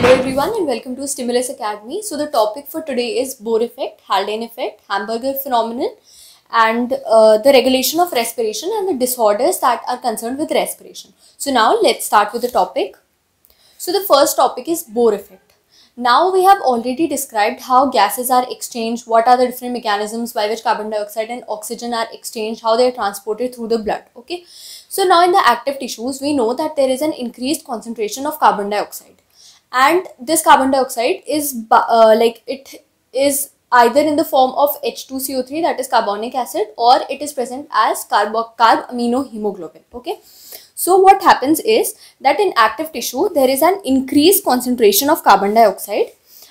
Hello everyone and welcome to Stimulus Academy. So the topic for today is Bohr effect, Haldane effect, Hamburger phenomenon, and the regulation of respiration and the disorders that are concerned with respiration. So now let's start with the topic. So the first topic is Bohr effect. Now we have already described how gases are exchanged, what are the different mechanisms by which carbon dioxide and oxygen are exchanged, how they are transported through the blood. Okay. So now in the active tissues, we know that there is an increased concentration of carbon dioxide. And this carbon dioxide is it is either in the form of H2CO3, that is carbonic acid, or it is present as carb amino hemoglobin. Okay, so what happens is that in active tissue there is an increased concentration of carbon dioxide,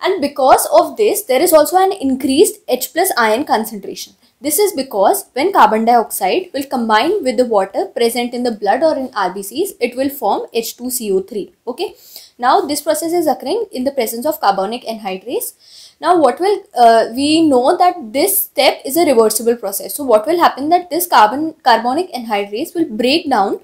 and because of this there is also an increased H plus ion concentration. This is because when carbon dioxide will combine with the water present in the blood or in RBCs, it will form H2CO3. Okay. Now this process is occurring in the presence of carbonic anhydrase. Now what will, we know that this step is a reversible process. So what will happen that this carbonic anhydrase will break down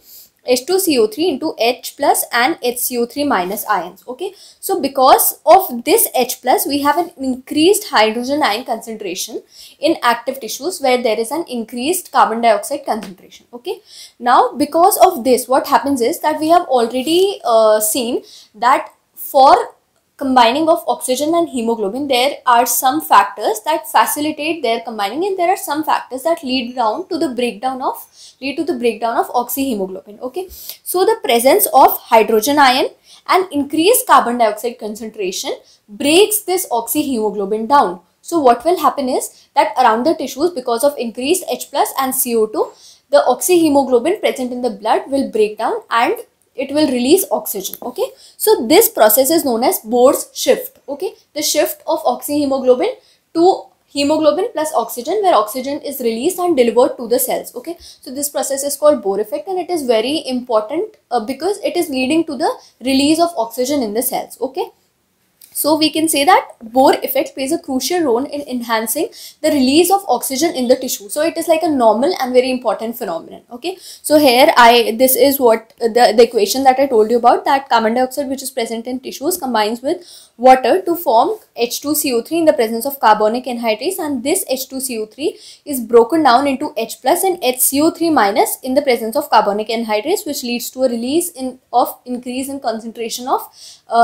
H2CO3 into H plus and HCO3 minus ions. Okay, so because of this H plus, we have an increased hydrogen ion concentration in active tissues where there is an increased carbon dioxide concentration. Okay, now because of this, what happens is that we have already seen that for combining of oxygen and hemoglobin, there are some factors that facilitate their combining, and there are some factors that lead to the breakdown of oxyhemoglobin. Okay, so the presence of hydrogen ion and increased carbon dioxide concentration breaks this oxyhemoglobin down. So what will happen is that around the tissues, because of increased H plus and CO2, the oxyhemoglobin present in the blood will break down and it will release oxygen. Okay, so this process is known as Bohr's shift. Okay, the shift of oxyhemoglobin to hemoglobin plus oxygen, where oxygen is released and delivered to the cells. Okay, so this process is called Bohr effect, and it is very important because it is leading to the release of oxygen in the cells. Okay, so we can say that Bohr effect plays a crucial role in enhancing the release of oxygen in the tissue. So it is like a normal and very important phenomenon. Okay, so here this is what the equation that I told you about, that carbon dioxide which is present in tissues combines with water to form H2CO3 in the presence of carbonic anhydrase, and this H2CO3 is broken down into H plus and HCO3 minus in the presence of carbonic anhydrase, which leads to a release of increase in concentration of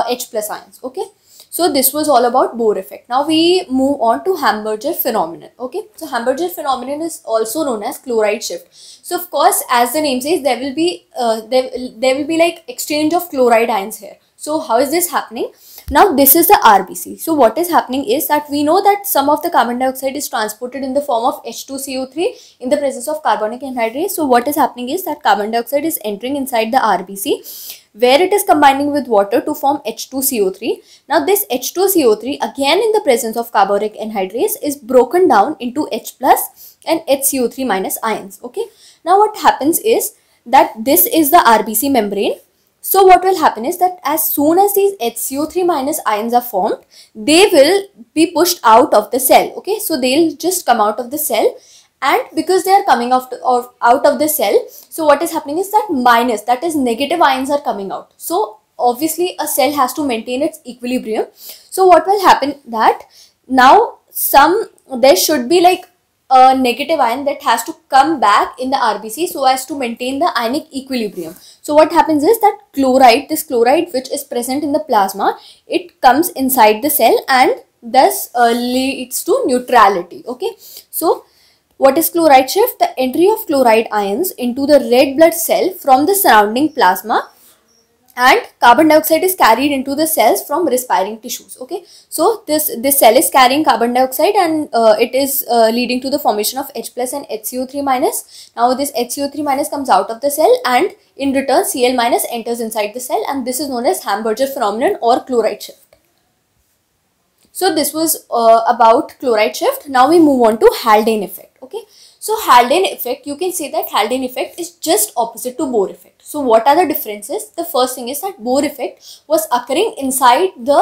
H plus ions. Okay, so this was all about Bohr effect. Now we move on to Hamburger phenomenon. Okay, so Hamburger phenomenon is also known as chloride shift. So of course, as the name says, there will be like exchange of chloride ions here. So how is this happening? Now this is the RBC. So what is happening is that we know that some of the carbon dioxide is transported in the form of H2CO3 in the presence of carbonic anhydrase. So what is happening is that carbon dioxide is entering inside the RBC, where it is combining with water to form H2CO3. Now this H2CO3, again in the presence of carbonic anhydrase, is broken down into H plus and HCO3 minus ions. Okay, now what happens is that this is the RBC membrane. So what will happen is that as soon as these HCO3 minus ions are formed, they will be pushed out of the cell. Okay, so they'll just come out of the cell, and because they are coming out of the cell, so what is happening is that minus, that is negative ions, are coming out. So obviously a cell has to maintain its equilibrium. So what will happen that now there should be like a negative ion that has to come back in the RBC so as to maintain the ionic equilibrium. So what happens is that this chloride which is present in the plasma, it comes inside the cell and thus leads to neutrality. Okay, so what is chloride shift? The entry of chloride ions into the red blood cell from the surrounding plasma, and carbon dioxide is carried into the cells from respiring tissues. Okay, so this cell is carrying carbon dioxide, and it is leading to the formation of H plus and HCO3 minus. Now this HCO3 minus comes out of the cell, and in return Cl minus enters inside the cell, and this is known as Hamburger phenomenon or chloride shift. So this was about chloride shift. Now we move on to Haldane effect. Okay, so Haldane effect, you can say that Haldane effect is just opposite to Bohr effect. So what are the differences? The first thing is that Bohr effect was occurring inside the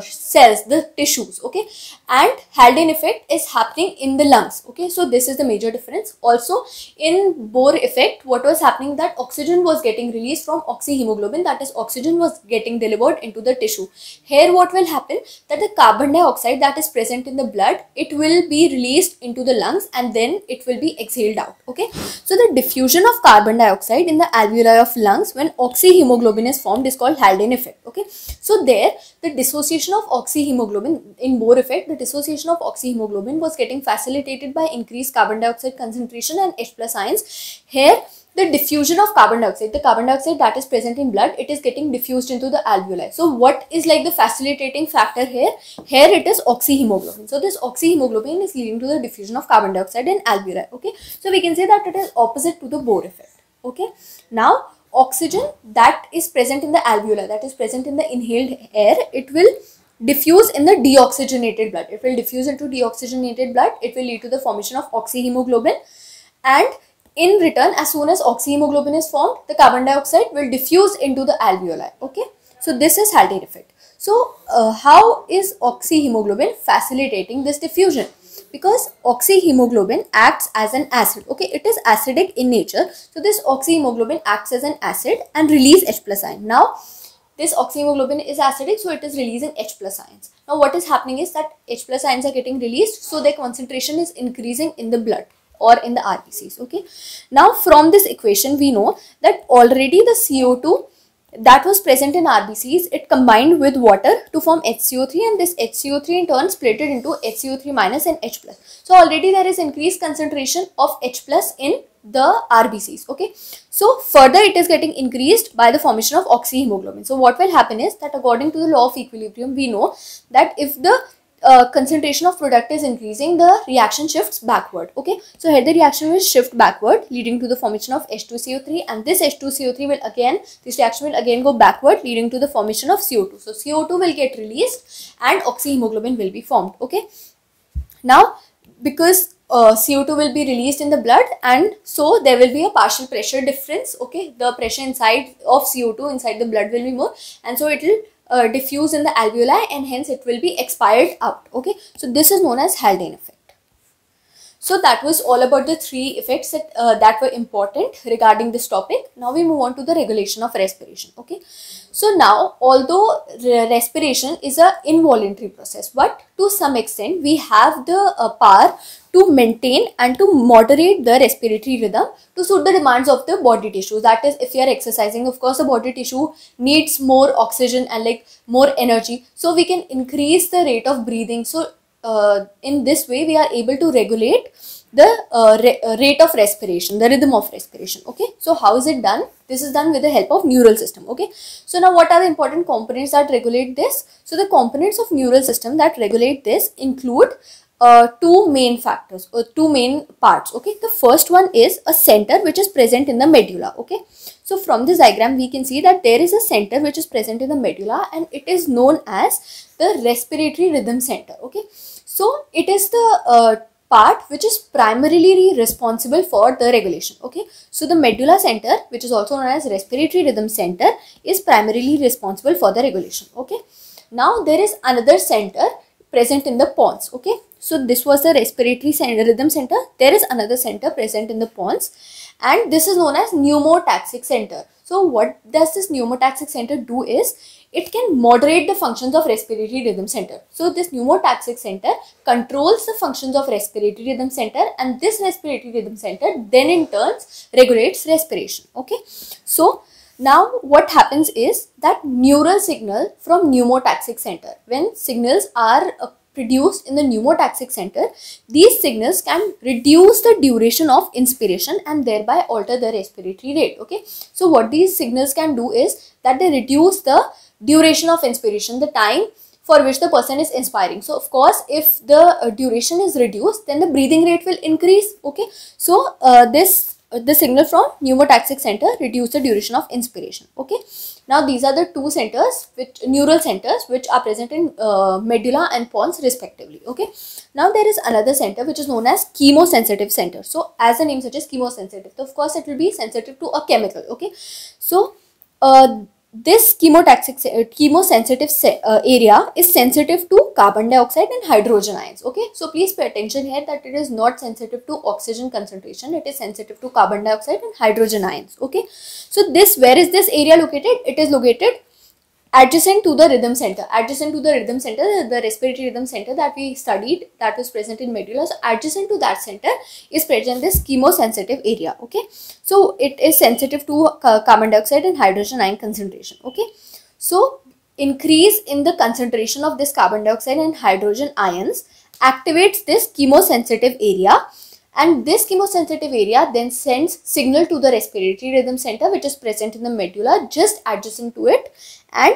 cells, the tissues, okay, and Haldane effect is happening in the lungs, okay. So this is the major difference. Also in Bohr effect, what was happening, that oxygen was getting released from oxyhemoglobin, that is oxygen was getting delivered into the tissue. Here what will happen, that the carbon dioxide that is present in the blood, it will be released into the lungs and then it will be exhaled out, okay. So the diffusion of carbon dioxide in the alveoli of lungs when oxyhemoglobin is formed is called Haldane effect, okay. So there the dissociation of oxyhemoglobin in Bohr effect, the dissociation of oxyhemoglobin was getting facilitated by increased carbon dioxide concentration and H plus ions. Here the diffusion of carbon dioxide, the carbon dioxide that is present in blood, it is getting diffused into the alveoli. So what is like the facilitating factor here? Here it is oxyhemoglobin. So this oxyhemoglobin is leading to the diffusion of carbon dioxide in alveoli, okay. So we can say that it is opposite to the Bohr effect, okay. Now oxygen that is present in the alveoli, that is present in the inhaled air, it will diffuse in the deoxygenated blood. It will diffuse into deoxygenated blood. It will lead to the formation of oxyhemoglobin, and in return, as soon as oxyhemoglobin is formed, the carbon dioxide will diffuse into the alveoli, okay. So this is Haldane effect. So how is oxyhemoglobin facilitating this diffusion? Because oxyhemoglobin acts as an acid, okay, it is acidic in nature. So this oxyhemoglobin acts as an acid and release H plus ion. Now this oxyhemoglobin is acidic, so it is releasing H plus ions. Now what is happening is that H plus ions are getting released, so their concentration is increasing in the blood or in the RBCs, okay. Now from this equation we know that already the CO2 that was present in RBCs, it combined with water to form HCO3, and this HCO3 in turn split it into HCO3 minus and H plus. So already there is increased concentration of H plus in the RBCs, okay. So further it is getting increased by the formation of oxyhemoglobin. So what will happen is that according to the law of equilibrium, we know that if the concentration of product is increasing, the reaction shifts backward, okay. So here the reaction will shift backward, leading to the formation of H2CO3, and this H2CO3 will again, this reaction will again go backward, leading to the formation of CO2. So CO2 will get released and oxyhemoglobin will be formed, okay. Now because CO2 will be released in the blood, and so there will be a partial pressure difference, okay. The pressure inside of CO2 inside the blood will be more, and so it will diffuse in the alveoli, and hence it will be expired out, okay. So this is known as Haldane effect. So that was all about the three effects that were important regarding this topic. Now we move on to the regulation of respiration, okay. So now, although respiration is an involuntary process, but to some extent we have the power to maintain and to moderate the respiratory rhythm to suit the demands of the body tissue. That is, if we are exercising, of course the body tissue needs more oxygen and like more energy, so we can increase the rate of breathing. So in this way we are able to regulate the rate of respiration, the rhythm of respiration, okay. So how is it done? This is done with the help of neural system, okay. So now what are the important components that regulate this? So the components of neural system that regulate this include two main factors or two main parts, okay. The first one is a center which is present in the medulla, okay. So from this diagram we can see that there is a center which is present in the medulla, and it is known as the respiratory rhythm center, okay. So it is the part which is primarily responsible for the regulation, okay. So the medulla center, which is also known as respiratory rhythm center, is primarily responsible for the regulation, okay. Now there is another center present in the pons, okay. So this was the respiratory rhythm center. There is another center present in the pons, and this is known as pneumotaxic center. So what does this pneumotaxic center do is, it can moderate the functions of respiratory rhythm center. So this pneumotaxic center controls the functions of respiratory rhythm center, and this respiratory rhythm center then in turn regulates respiration, okay. So now what happens is that neural signal from pneumotaxic center, when signals are produced in the pneumotaxic center, these signals can reduce the duration of inspiration and thereby alter the respiratory rate, okay. So what these signals can do is that they reduce the duration of inspiration, the time for which the person is inspiring. So of course if the duration is reduced, then the breathing rate will increase, okay. So this the signal from pneumotaxic center reduce the duration of inspiration. Okay, now these are the two centers, which neural centers, which are present in medulla and pons respectively. Okay, now there is another center which is known as chemosensitive center. So as the name suggests, chemosensitive, so of course it will be sensitive to a chemical. Okay, so this chemosensitive area is sensitive to carbon dioxide and hydrogen ions. Okay, so please pay attention here that it is not sensitive to oxygen concentration, it is sensitive to carbon dioxide and hydrogen ions. Okay, so this, where is this area located? It is located adjacent to the rhythm center. Adjacent to the rhythm center, the respiratory rhythm center that we studied, that was present in medulla. So adjacent to that center is present this chemosensitive area. Okay, so it is sensitive to carbon dioxide and hydrogen ion concentration. Okay, so increase in the concentration of this carbon dioxide and hydrogen ions activates this chemosensitive area, and this chemosensitive area then sends signal to the respiratory rhythm center, which is present in the medulla just adjacent to it, and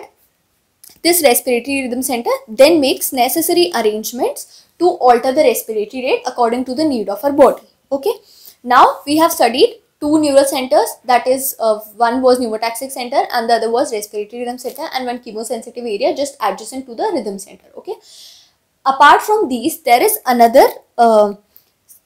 this respiratory rhythm center then makes necessary arrangements to alter the respiratory rate according to the need of our body. Okay, now we have studied two neural centers, that is one was pneumotaxic center and the other was respiratory rhythm center, and one chemosensitive area just adjacent to the rhythm center. Okay, apart from these, there is another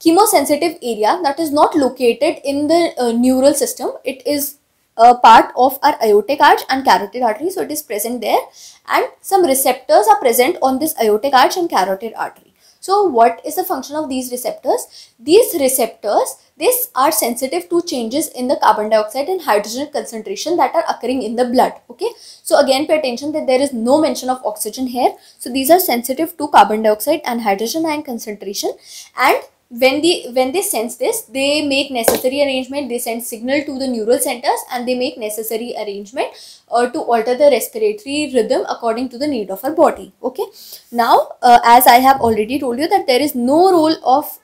chemosensitive area that is not located in the neural system. It is a part of our aortic arch and carotid artery, so it is present there, and some receptors are present on this aortic arch and carotid artery. So what is the function of these receptors? These receptors, these are sensitive to changes in the carbon dioxide and hydrogen concentration that are occurring in the blood. Okay, so again pay attention that there is no mention of oxygen here. So these are sensitive to carbon dioxide and hydrogen ion concentration, and when they sense this, they make necessary arrangement, they send signal to the neural centers and they make necessary arrangement to alter the respiratory rhythm according to the need of our body. Okay, now as I have already told you that there is no role of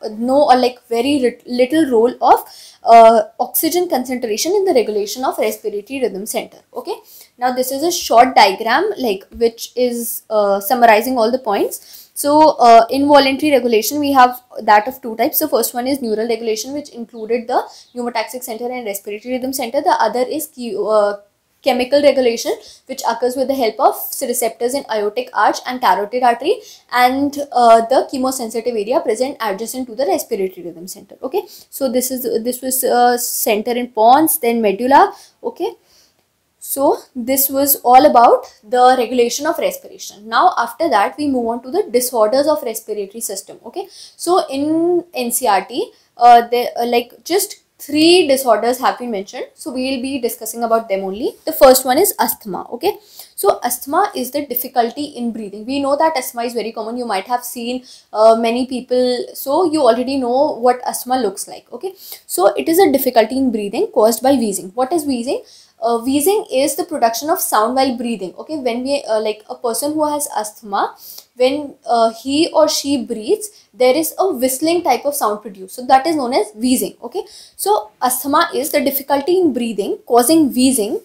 very little role of oxygen concentration in the regulation of respiratory rhythm center. Okay, now this is a short diagram which is summarizing all the points. So involuntary regulation, we have that of two types. So first one is neural regulation, which included the pneumotaxic center and respiratory rhythm center. The other is chemical regulation, which occurs with the help of receptors in aortic arch and carotid artery, and the chemosensitive area present adjacent to the respiratory rhythm center. Okay, so this was center in pons, then medulla. Okay, so this was all about the regulation of respiration. Now after that we move on to the disorders of respiratory system. Okay, so in NCERT just 3 disorders have been mentioned, so we will be discussing about them only. The first one is asthma. Okay, so asthma is the difficulty in breathing. We know that asthma is very common, you might have seen many people, so you already know what asthma looks like. Okay, so it is a difficulty in breathing caused by wheezing. What is wheezing? Wheezing is the production of sound while breathing. Okay, when we a person who has asthma, when he or she breathes, there is a whistling type of sound produced, so that is known as wheezing. Okay, so asthma is the difficulty in breathing causing wheezing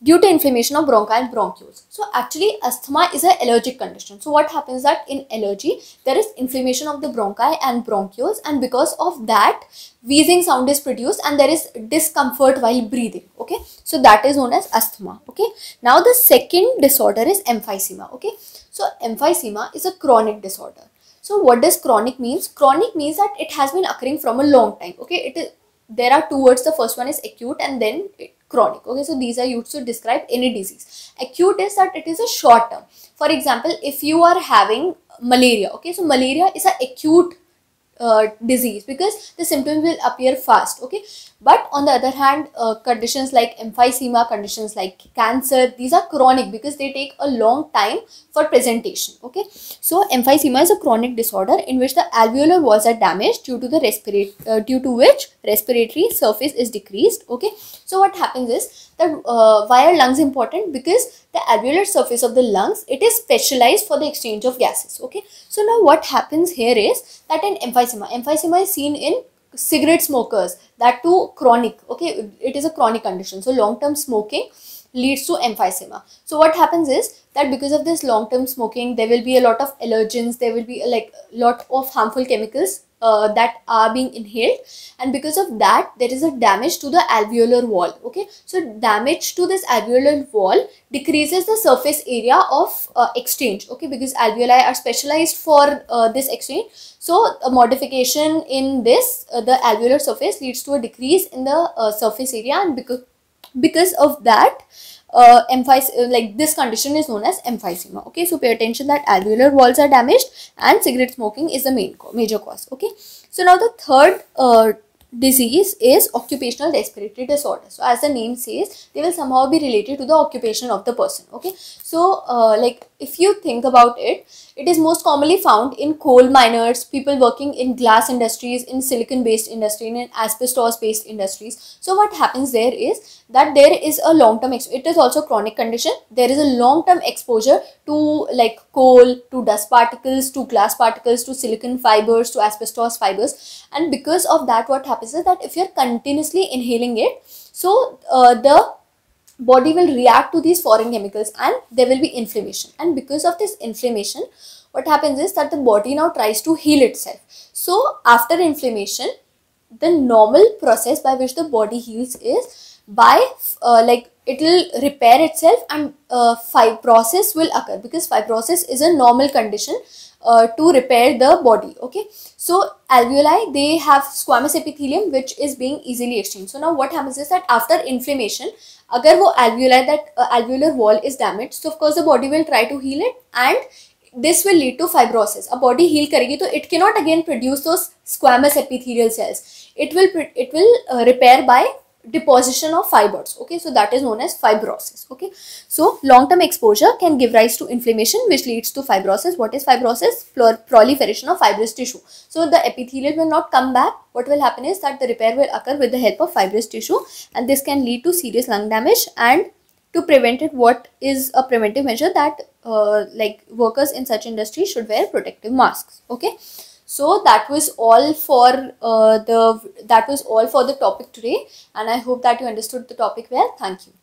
due to inflammation of bronchi and bronchioles. So actually asthma is an allergic condition. So what happens that in allergy there is inflammation of the bronchi and bronchioles, and because of that wheezing sound is produced and there is discomfort while breathing. Okay, so that is known as asthma. Okay, now the second disorder is emphysema. Okay, so emphysema is a chronic disorder. So what does chronic means? Chronic means that it has been occurring from a long time. Okay, there are two words. The first one is acute and then chronic. Okay, so these are used to describe any disease. Acute is that it is a short term. For example, if you are having malaria, okay, so malaria is an acute disease because the symptoms will appear fast. Okay, but on the other hand, conditions like emphysema, conditions like cancer, these are chronic because they take a long time for presentation. Okay, so emphysema is a chronic disorder in which the alveolar walls are damaged due to which respiratory surface is decreased. Okay, so what happens is that why are lungs important? Because the alveolar surface of the lungs, it is specialized for the exchange of gases. Okay, so now what happens here is that in emphysema is seen in cigarette smokers, that too chronic. Okay, it is a chronic condition, so long term smoking leads to emphysema. So what happens is that because of this long term smoking, there will be a lot of allergens, there will be a lot of harmful chemicals that are being inhaled, and because of that there is a damage to the alveolar wall. Okay, so damage to this alveolar wall decreases the surface area of exchange. Okay, because alveoli are specialized for this exchange, so a modification in this the alveolar surface leads to a decrease in the surface area, and because of that like this condition is known as emphysema. Okay, so pay attention that alveolar walls are damaged and cigarette smoking is the major cause. Okay, so now the third disease is occupational respiratory disorder. So as the name says, they will somehow be related to the occupation of the person. Okay, so like if you think about it, it is most commonly found in coal miners, people working in glass industries, in silicon based industry, in asbestos based industries. So what happens there is that there is a long term, it is also chronic condition, there is a long term exposure to like coal, to dust particles, to glass particles, to silicon fibers, to asbestos fibers, and because of that what happens is that if you are continuously inhaling it, so the body will react to these foreign chemicals and there will be inflammation, and because of this inflammation what happens is that the body now tries to heal itself. So after inflammation, the normal process by which the body heals is by like it will repair itself, and fibrosis will occur, because fibrosis is a normal condition to repair the body. Okay, so alveoli, they have squamous epithelium which is being easily exchanged. So now what happens is that after inflammation, agar wo alveoli, that alveolar wall is damaged, so of course the body will try to heal it, and this will lead to fibrosis. A body heal karegi to it cannot again produce those squamous epithelial cells. It will repair by deposition of fibers. Okay, so that is known as fibrosis. Okay, so long term exposure can give rise to inflammation which leads to fibrosis. What is fibrosis? Proliferation of fibrous tissue. So the epithelial will not come back. What will happen is that the repair will occur with the help of fibrous tissue, and this can lead to serious lung damage. And to prevent it, what is a preventive measure? That like workers in such industry should wear protective masks. Okay, so that was all for the topic today, and I hope that you understood the topic well. Thank you.